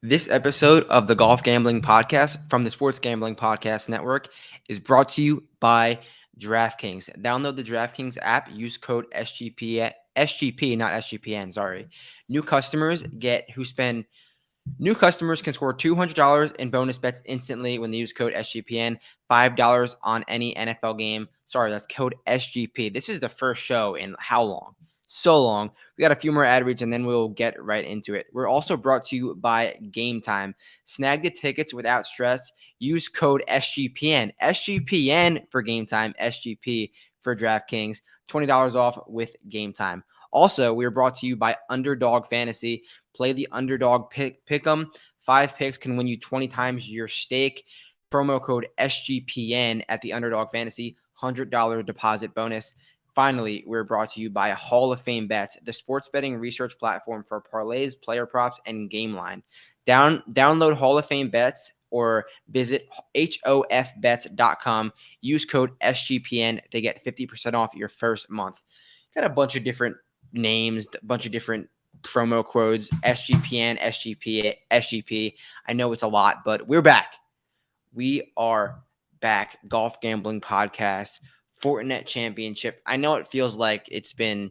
This episode of the Golf Gambling Podcast from the Sports Gambling Podcast Network is brought to you by DraftKings. Download the DraftKings app. Use code SGP, not SGPN. Sorry. New customers New customers can score $200 in bonus bets instantly when they use code SGPN. $5 on any NFL game. Sorry, that's code SGP. This is the first show in how long? So long. We got a few more ad reads and then we'll get right into it. We're also brought to you by Game Time. Snag the tickets without stress. Use code SGPN. SGPN for Game Time. SGP for DraftKings. $20 off with Game Time. Also, we are brought to you by Underdog Fantasy. Play the underdog pick 'em. 5 picks can win you 20 times your stake. Promo code SGPN at the Underdog Fantasy. $100 deposit bonus. Finally, we're brought to you by Hall of Fame Bets, the sports betting research platform for parlays, player props, and game line. Download Hall of Fame Bets or visit hofbets.com. Use code SGPN to get 50% off your first month. Got a bunch of different names, a bunch of different promo codes, SGPN, SGP, SGP. I know it's a lot, but we're back. We are back. Golf Gambling Podcast, Fortinet Championship. I know it feels like it's been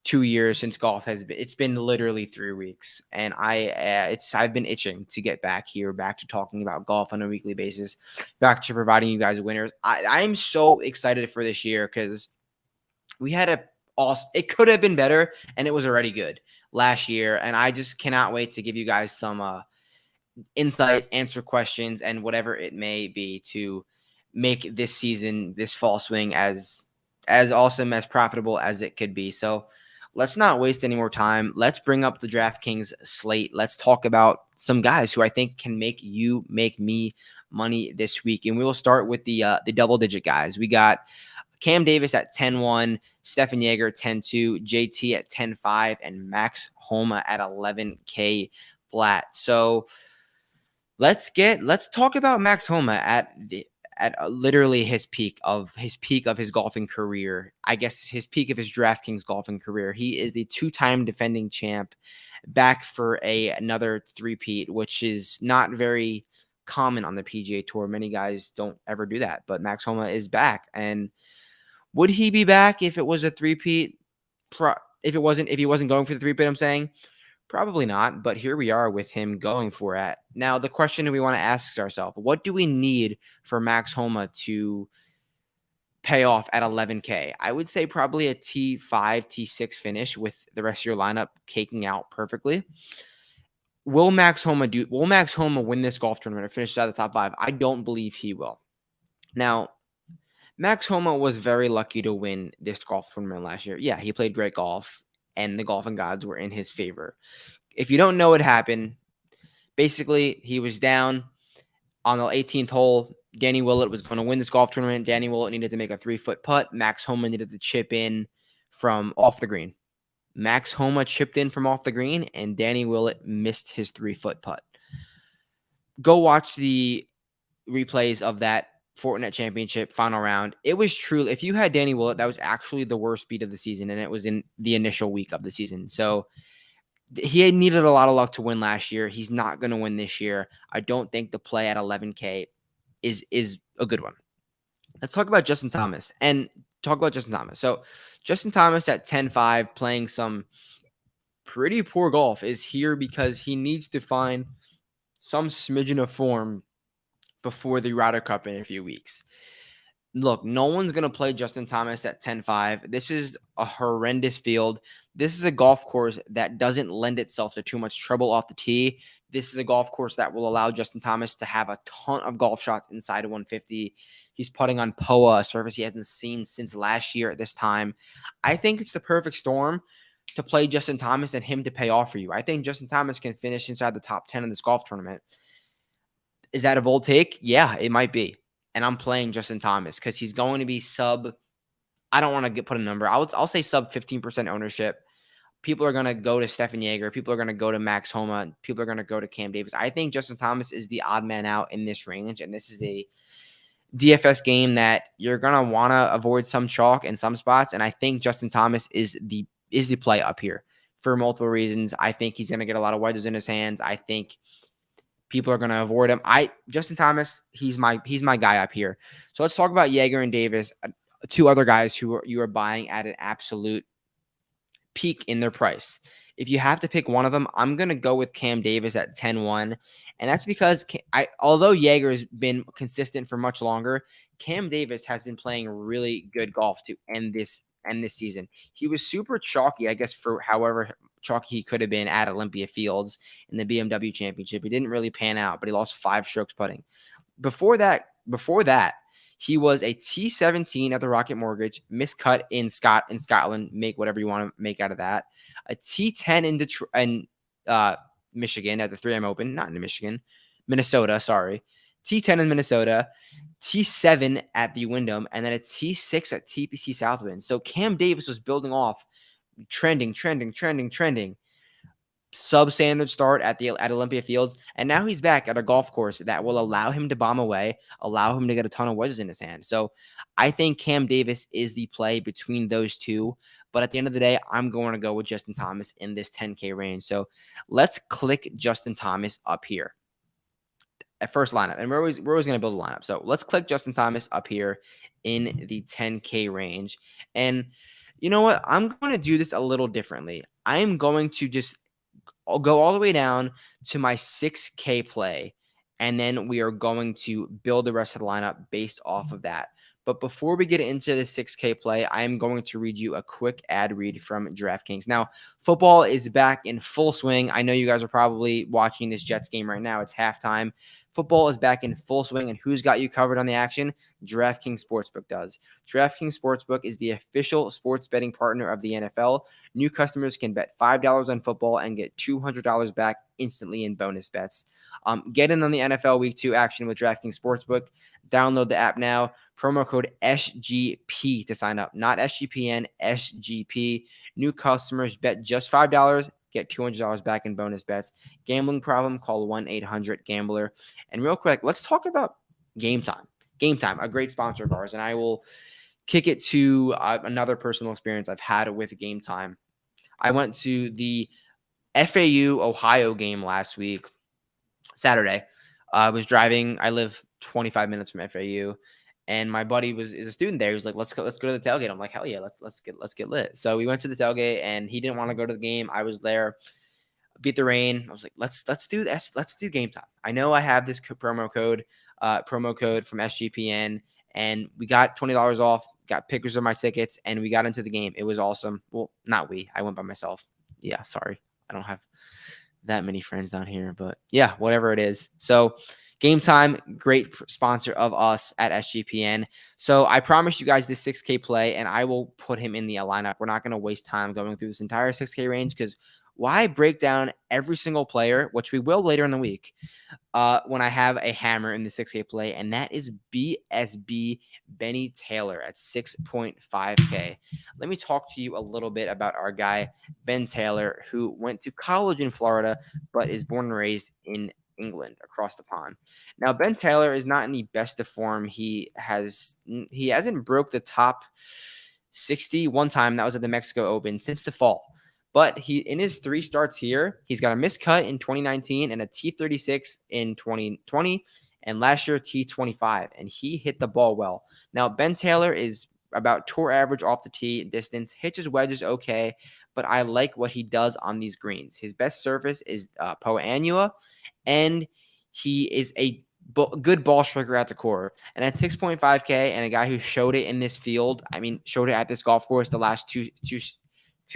2 years since golf has been. It's been literally 3 weeks, and I've been itching to get back here, back to talking about golf on a weekly basis, back to providing you guys winners. I am so excited for this year because we had it could have been better, and it was already good last year. And I just cannot wait to give you guys some insight, answer questions, and whatever it may be to make this season, this fall swing, as awesome, as profitable as it could be. So let's not waste any more time. Let's bring up the DraftKings slate. Let's talk about some guys who I think can make me money this week. And we will start with the double-digit guys. We got Cam Davis at 10-1, Stephan Jaeger 10-2, JT at 10-5, and Max Homa at 11K flat. So let's talk about Max Homa at literally his peak of his golfing career. I guess his peak of his DraftKings golfing career. He is the 2-time defending champ, back for another three-peat, which is not very common on the PGA Tour. Many guys don't ever do that, but Max Homa is back. And would he be back if it was a three-peat? If he wasn't going for the three-peat, I'm saying probably not. But here we are with him going for it. Now, the question we want to ask ourselves: what do we need for Max Homa to pay off at 11K? I would say probably a T5, T6 finish with the rest of your lineup caking out perfectly. Will Max Homa win this golf tournament or finish out of the top 5? I don't believe he will. Now, Max Homa was very lucky to win this golf tournament last year. Yeah, he played great golf, and the golfing gods were in his favor. If you don't know what happened, basically he was down on the 18th hole. Danny Willett was going to win this golf tournament. Danny Willett needed to make a 3-foot putt. Max Homa needed to chip in from off the green. Max Homa chipped in from off the green, and Danny Willett missed his 3-foot putt. Go watch the replays of that Fortinet Championship final round. It was truly, if you had Danny Willett, that was actually the worst beat of the season, and it was in the initial week of the season. So he had needed a lot of luck to win last year. He's not going to win this year. I don't think the play at 11K is a good one. Let's talk about Justin Thomas So Justin Thomas at 10-5 playing some pretty poor golf is here because he needs to find some smidgen of form before the Ryder Cup in a few weeks. Look, no one's going to play Justin Thomas at 10-5. This is a horrendous field. This is a golf course that doesn't lend itself to too much trouble off the tee. This is a golf course that will allow Justin Thomas to have a ton of golf shots inside of 150. He's putting on POA, a surface he hasn't seen since last year at this time. I think it's the perfect storm to play Justin Thomas and him to pay off for you. I think Justin Thomas can finish inside the top 10 in this golf tournament. Is that a bold take? Yeah, it might be. And I'm playing Justin Thomas because he's going to be sub. I don't want to put a number. I'll say sub 15% ownership. People are going to go to Stephan Jaeger. People are going to go to Max Homa. People are going to go to Cam Davis. I think Justin Thomas is the odd man out in this range. And this is a DFS game that you're going to want to avoid some chalk in some spots. And I think Justin Thomas is the play up here for multiple reasons. I think he's going to get a lot of wedges in his hands. I think people are going to avoid him. Justin Thomas, he's my guy up here. So let's talk about Yeager and Davis, two other guys who you are buying at an absolute peak in their price. If you have to pick one of them, I'm going to go with Cam Davis at 10-1. And that's because although Yeager has been consistent for much longer, Cam Davis has been playing really good golf to end this season. He was super chalky, I guess, for however chalky he could have been at Olympia Fields in the BMW Championship. He didn't really pan out, but he lost 5 strokes putting. Before that, he was a T17 at the Rocket Mortgage, miscut in Scotland. Make whatever you want to make out of that. A T10 in Detroit and Michigan at the 3M Open, not in Michigan, Minnesota. Sorry, T10 in Minnesota, T7 at the Wyndham, and then a T6 at TPC Southwind. So Cam Davis was building off, trending. Substandard start at Olympia Fields, and now he's back at a golf course that will allow him to bomb away, allow him to get a ton of wedges in his hand. So I think Cam Davis is the play between those two, but at the end of the day, I'm going to go with Justin Thomas in this 10K range. So let's click Justin Thomas up here at first lineup, and we're always going to build a lineup. So let's click Justin Thomas up here in the 10K range, and you know what? I'm going to do this a little differently. I'm going to just I'll go all the way down to my 6K play, and then we are going to build the rest of the lineup based off of that. But before we get into the 6K play, I am going to read you a quick ad read from DraftKings. Now, football is back in full swing. I know you guys are probably watching this Jets game right now. It's halftime. Football is back in full swing, and who's got you covered on the action? DraftKings Sportsbook does. DraftKings Sportsbook is the official sports betting partner of the NFL. New customers can bet $5 on football and get $200 back instantly in bonus bets. Get in on the NFL Week 2 action with DraftKings Sportsbook. Download the app now. Promo code SGP to sign up. Not SGPN, SGP. New customers bet just $5. Get $200 back in bonus bets. Gambling problem? Call 1-800-GAMBLER. And real quick, let's talk about Game Time. Game Time, a great sponsor of ours, and I will kick it to another personal experience I've had with Game Time. I went to the FAU Ohio game last week, Saturday. I was driving. I live 25 minutes from FAU, and my buddy is a student there. He was like, "Let's go to the tailgate." I'm like, "Hell yeah, let's get lit." So we went to the tailgate, and he didn't want to go to the game. I was there. Beat the rain. I was like, let's do this. Let's do Game Time. I know I have this promo code from SGPN, and we got $20 off. Got pictures of my tickets, and we got into the game. It was awesome. Well, not we. I went by myself. Yeah, sorry. I don't have that many friends down here, but yeah, whatever it is. So Game Time, great sponsor of us at SGPN. So I promised you guys this 6K play, and I will put him in the lineup. We're not going to waste time going through this entire 6K range because why break down every single player, which we will later in the week, when I have a hammer in the 6K play, and that is BSB Benny Taylor at 6.5K. Let me talk to you a little bit about our guy, Ben Taylor, who went to college in Florida, but is born and raised in England across the pond. Now, Ben Taylor is not in the best of form. He hasn't broke the top 60 one time. That was at the Mexico Open since the fall. But in his 3 starts here, he's got a miscut in 2019 and a T36 in 2020, and last year T25, and he hit the ball well. Now, Ben Taylor is about tour average off the tee distance, hits his wedges okay, but I like what he does on these greens. His best surface is Poa Annua, and he is a good ball striker at the core. And at 6.5K, and a guy who showed it in this field, showed it at this golf course the last two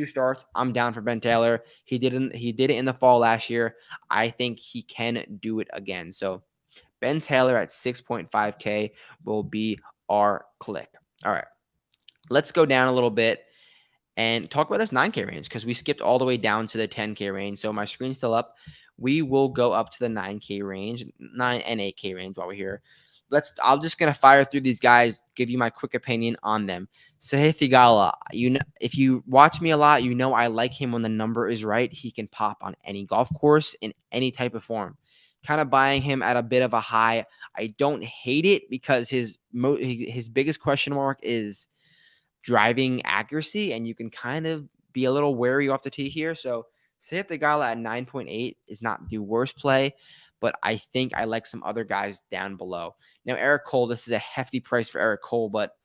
starts, I'm down for Ben Taylor. He did it in the fall last year. I think he can do it again. So Ben Taylor at 6.5K will be our click. All right. Let's go down a little bit and talk about this 9K range because we skipped all the way down to the 10K range. So my screen's still up. We will go up to the 9K range, 9 and 8K range while we're here. I'm just gonna fire through these guys, give you my quick opinion on them. Sahith Theegala, if you watch me a lot, I like him when the number is right. He can pop on any golf course in any type of form. Kind of buying him at a bit of a high. I don't hate it because his biggest question mark is driving accuracy, and you can kind of be a little wary off the tee here. So Sahith Theegala at 9.8 is not the worst play. but I think I like some other guys down below. Now, Eric Cole, this is a hefty price for Eric Cole, but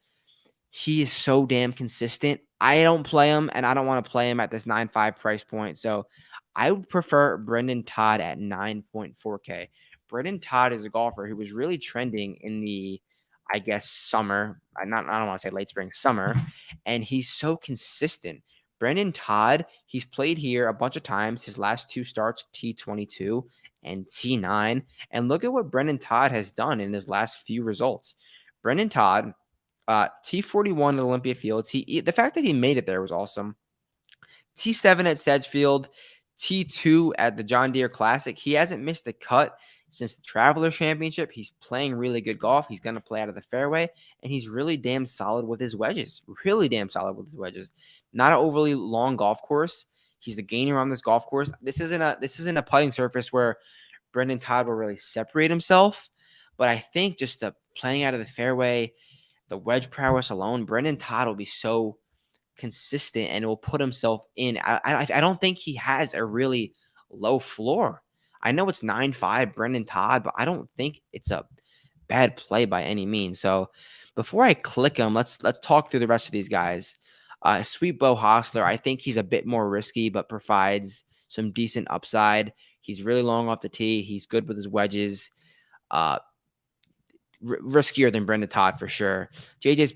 he is so damn consistent. I don't play him, and I don't want to play him at this 9.5 price point. So I would prefer Brendan Todd at 9.4K. Brendan Todd is a golfer who was really trending in the, I guess, summer. I don't want to say late spring, summer, and he's so consistent. Brendan Todd, he's played here a bunch of times. His last 2 starts, T22 and T9. And look at what Brendan Todd has done in his last few results. Brendan Todd, T41 at Olympia Fields. The fact that he made it there was awesome. T7 at Sedgefield, T2 at the John Deere Classic. He hasn't missed a cut since the Traveler Championship. He's playing really good golf. He's going to play out of the fairway, and he's really damn solid with his wedges. Really damn solid with his wedges. Not an overly long golf course. He's the gainer on this golf course. This isn't a putting surface where Brendan Todd will really separate himself, but I think just the playing out of the fairway, the wedge prowess alone, Brendan Todd will be so consistent and will put himself in. I don't think he has a really low floor. I know it's 9.5 Brendan Todd, but I don't think it's a bad play by any means. So before I click him, let's talk through the rest of these guys. Sweet Bo Hostler, I think he's a bit more risky, but provides some decent upside. He's really long off the tee. He's good with his wedges. Riskier than Brendan Todd for sure. JJ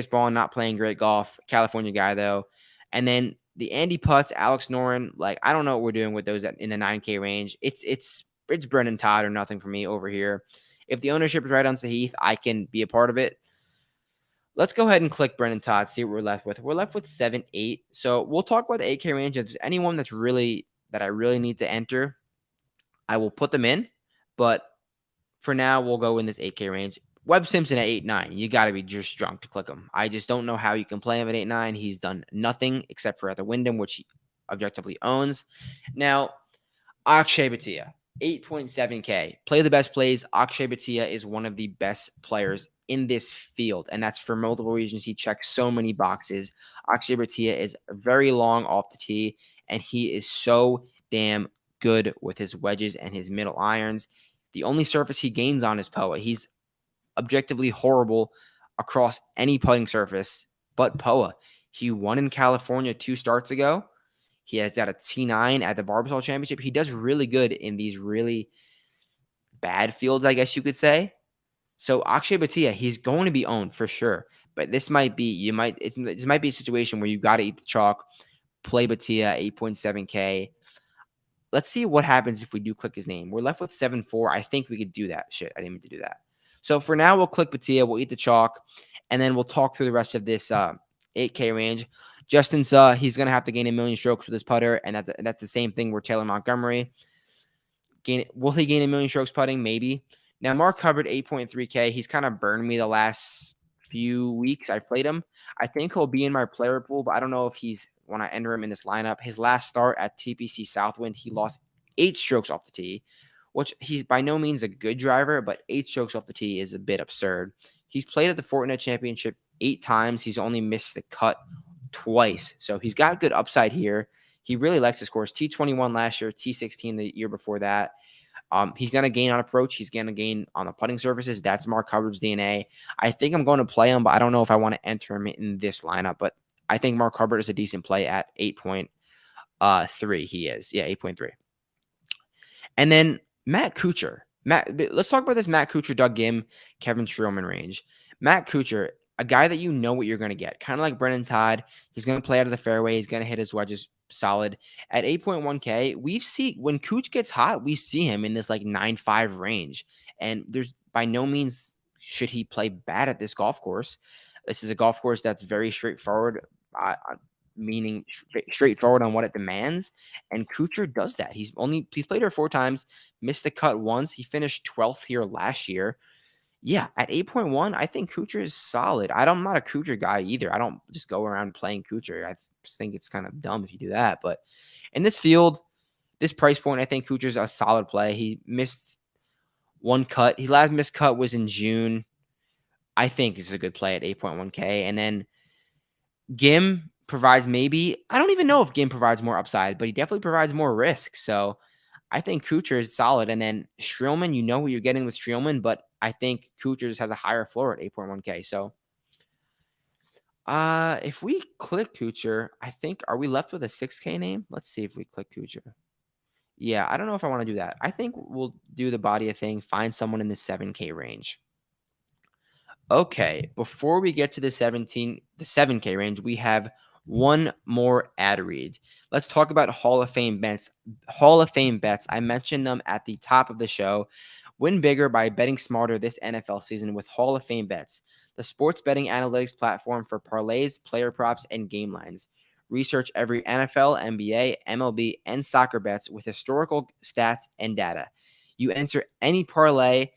Spawn not playing great golf. California guy though. And then the Andy Putts, Alex Noren, like I don't know what we're doing with those in the 9K range. It's Brendan Todd or nothing for me over here. If the ownership is right on Sahith, I can be a part of it. Let's go ahead and click Brendan Todd, see what we're left with. We're left with 7-8. So we'll talk about the 8K range. If there's anyone that I really need to enter, I will put them in. But for now, we'll go in this 8K range. Webb Simpson at 8.9. You got to be just drunk to click him. I just don't know how you can play him at 8.9. He's done nothing except for at the Wyndham, which he objectively owns. Now, Akshay Bhatia, 8.7K. Play the best plays. Akshay Bhatia is one of the best players in this field, and that's for multiple reasons. He checks so many boxes. Akshay Bhatia is very long off the tee, and he is so damn good with his wedges and his middle irons. The only surface he gains on is POA. He's objectively horrible across any putting surface but POA. He won in California 2 starts ago. He has got a T9 at the Barbasol Championship. He does really good in these really bad fields, I guess you could say. So Akshay Bhatia, he's going to be owned for sure. But this might be this might be a situation where you got to eat the chalk. Play Bhatia, 8.7K. Let's see what happens if we do click his name. We're left with 7.4. I think we could do that. Shit, I didn't mean to do that. So for now, we'll click Bhatia. We'll eat the chalk, and then we'll talk through the rest of this 8K range. Justin Suh, he's going to have to gain 1 million strokes with his putter, and that's the same thing with Taylor Montgomery. Will he gain 1 million strokes putting? Maybe. Now, Mark Hubbard, 8.3K. He's kind of burned me the last few weeks I've played him. I think he'll be in my player pool, but I don't know if he's when I enter him in this lineup. His last start at TPC Southwind, he lost 8 strokes off the tee, which he's by no means a good driver, but 8 strokes off the tee is a bit absurd. He's played at the Fortinet Championship 8 times. He's only missed the cut twice. So he's got good upside here. He really likes his course. T21 last year, T16 the year before that. He's going to gain on approach. He's going to gain on the putting surfaces. That's Mark Hubbard's DNA. I think I'm going to play him, but I don't know if I want to enter him in this lineup. But I think Mark Hubbard is a decent play at 8.3. He is. Yeah, 8.3. And then Matt Kuchar. Let's talk about this Matt Kuchar, Doug Gim, Kevin Stroman range. Matt Kuchar, a guy that you know what you're going to get. Kind of like Brendan Todd. He's going to play out of the fairway. He's going to hit his wedges solid. At 8.1K, when Cooch gets hot, we see him in this like 9.5 range. And there's by no means should he play bad at this golf course. This is a golf course that's very straightforward, meaning straightforward on what it demands. And Kuchar does that. He's played here 4 times, missed the cut once. He finished 12th here last year. Yeah, at 8.1, I think Kuchar is solid. I'm not a Kuchar guy either. I don't just go around playing Kuchar. I think it's kind of dumb if you do that. But in this field, this price point, I think Kuchar's a solid play. He missed 1 cut. His last missed cut was in June. I think this is a good play at 8.1K. And then Gim provides I don't even know if Gim provides more upside, but he definitely provides more risk. So I think Kuchar is solid. And then Streelman, you know what you're getting with Streelman, but I think Kuchar has a higher floor at 8.1K. So if we click Kuchar, I think, are we left with a 6K name? Let's see if we click Kuchar. Yeah, I don't know if I want to do that. I think we'll do the body of thing, find someone in the 7K range. Okay, before we get to the 7K range, we have one more ad read. Let's talk about Hall of Fame bets. Hall of Fame bets. I mentioned them at the top of the show. Win bigger by betting smarter this NFL season with Hall of Fame bets, the sports betting analytics platform for parlays, player props, and game lines. Research every NFL, NBA, MLB, and soccer bets with historical stats and data. You enter any parlay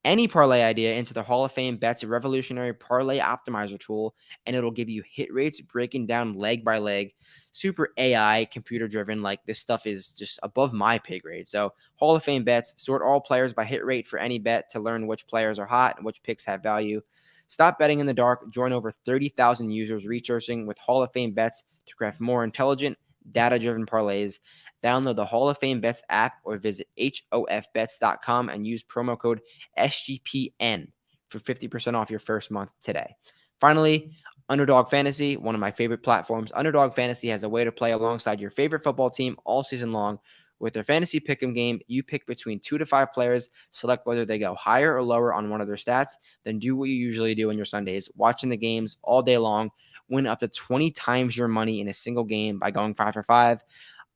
idea into the Hall of Fame bets, a revolutionary parlay optimizer tool, and it'll give you hit rates breaking down leg by leg. Super AI, computer driven. Like, this stuff is just above my pay grade. So Hall of Fame bets, sort all players by hit rate for any bet to learn which players are hot and which picks have value. Stop betting in the dark. Join over 30,000 users researching with Hall of Fame bets to craft more intelligent, data-driven parlays. Download the Hall of Fame Bets app or visit hofbets.com and use promo code SGPN for 50% off your first month today. Finally, Underdog Fantasy, one of my favorite platforms. Underdog Fantasy has a way to play alongside your favorite football team all season long. With their fantasy pick'em game, you pick between 2 to 5 players, select whether they go higher or lower on one of their stats, then do what you usually do on your Sundays, watching the games all day long. Win up to 20 times your money in a single game by going 5 for 5.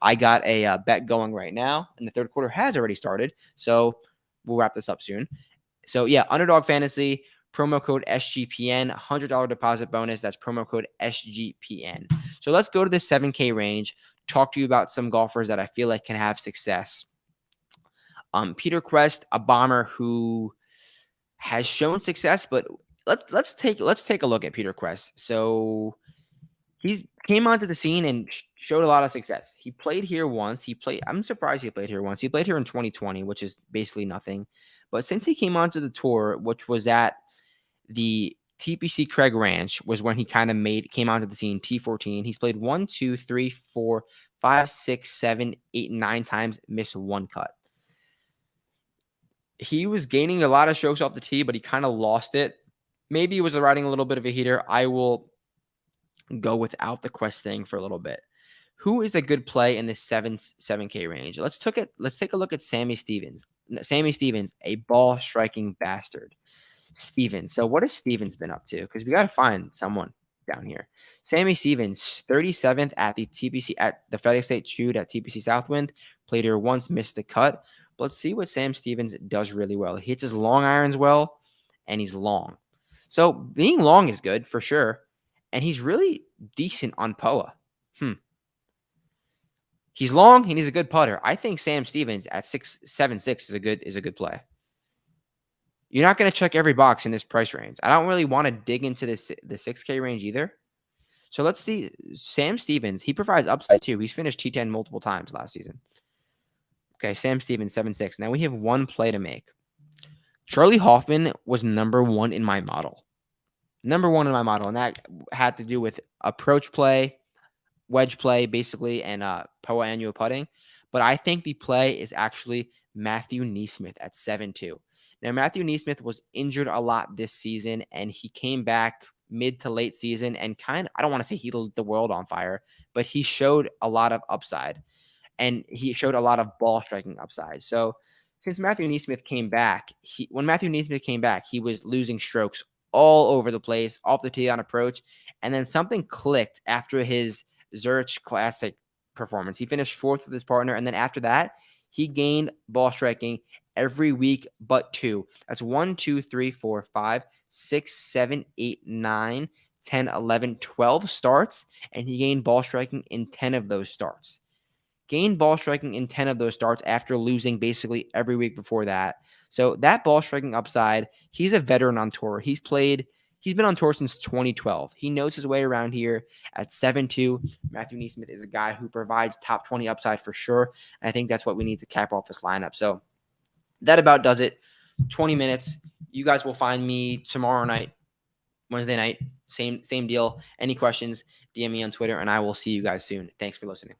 I got a bet going right now, and the third quarter has already started, so we'll wrap this up soon. So, yeah, Underdog Fantasy, promo code SGPN, $100 deposit bonus. That's promo code SGPN. So let's go to the 7K range, talk to you about some golfers that I feel like can have success. Peter Quest, a bomber who has shown success, but let's take a look at Peter Quest. So he came onto the scene and showed a lot of success. He played here once. I'm surprised he played here once. He played here in 2020, which is basically nothing. But since he came onto the tour, which was at the TPC Craig Ranch, was when he kind of came onto the scene, T14. He's played 1, 2, 3, 4, 5, 6, 7, 8, 9 times, missed one cut. He was gaining a lot of strokes off the tee, but he kind of lost it. Maybe he was riding a little bit of a heater. I will go without the Quest thing for a little bit. Who is a good play in this 7K range? Let's take a look at Sammy Stevens. Sammy Stevens, a ball striking bastard. Stevens. So what has Stevens been up to? Because we got to find someone down here. Sammy Stevens, 37th at the TPC at the FedEx State Shoot at TPC Southwind. Played here once, missed the cut. But let's see what Sam Stevens does really well. He hits his long irons well, and he's long. So being long is good for sure. And he's really decent on POA. He's long and he's a good putter. I think Sam Stevens at 6.76 is a good play. You're not going to check every box in this price range. I don't really want to dig into the 6K range either. So let's see. Sam Stevens, he provides upside too. He's finished T10 multiple times last season. Okay, Sam Stevens, 7.6. Now we have one play to make. Charlie Hoffman was number 1 in my model. Number 1 in my model, and that had to do with approach play, wedge play, basically, and POA annual putting. But I think the play is actually Matthew Neesmith at 7.2. Now, Matthew Neesmith was injured a lot this season, and he came back mid to late season and I don't want to say he lit the world on fire, but he showed a lot of upside, and he showed a lot of ball striking upside. So since Matthew Neesmith came back, when Matthew Neesmith came back, he was losing strokes all over the place, off the tee on approach, and then something clicked after his Zurich Classic performance. He finished 4th with his partner, and then after that, he gained ball striking every week but 2. That's 1, 2, 3, 4, 5, 6, 7, 8, 9, 10, 11, 12 starts, and he gained ball striking in 10 of those starts. Gained ball striking in 10 of those starts after losing basically every week before that. So that ball striking upside, he's a veteran on tour. He's been on tour since 2012. He knows his way around here at 7.2. Matthew Neesmith is a guy who provides top 20 upside for sure. And I think that's what we need to cap off this lineup. So that about does it. 20 minutes. You guys will find me tomorrow night, Wednesday night. Same deal. Any questions, DM me on Twitter, and I will see you guys soon. Thanks for listening.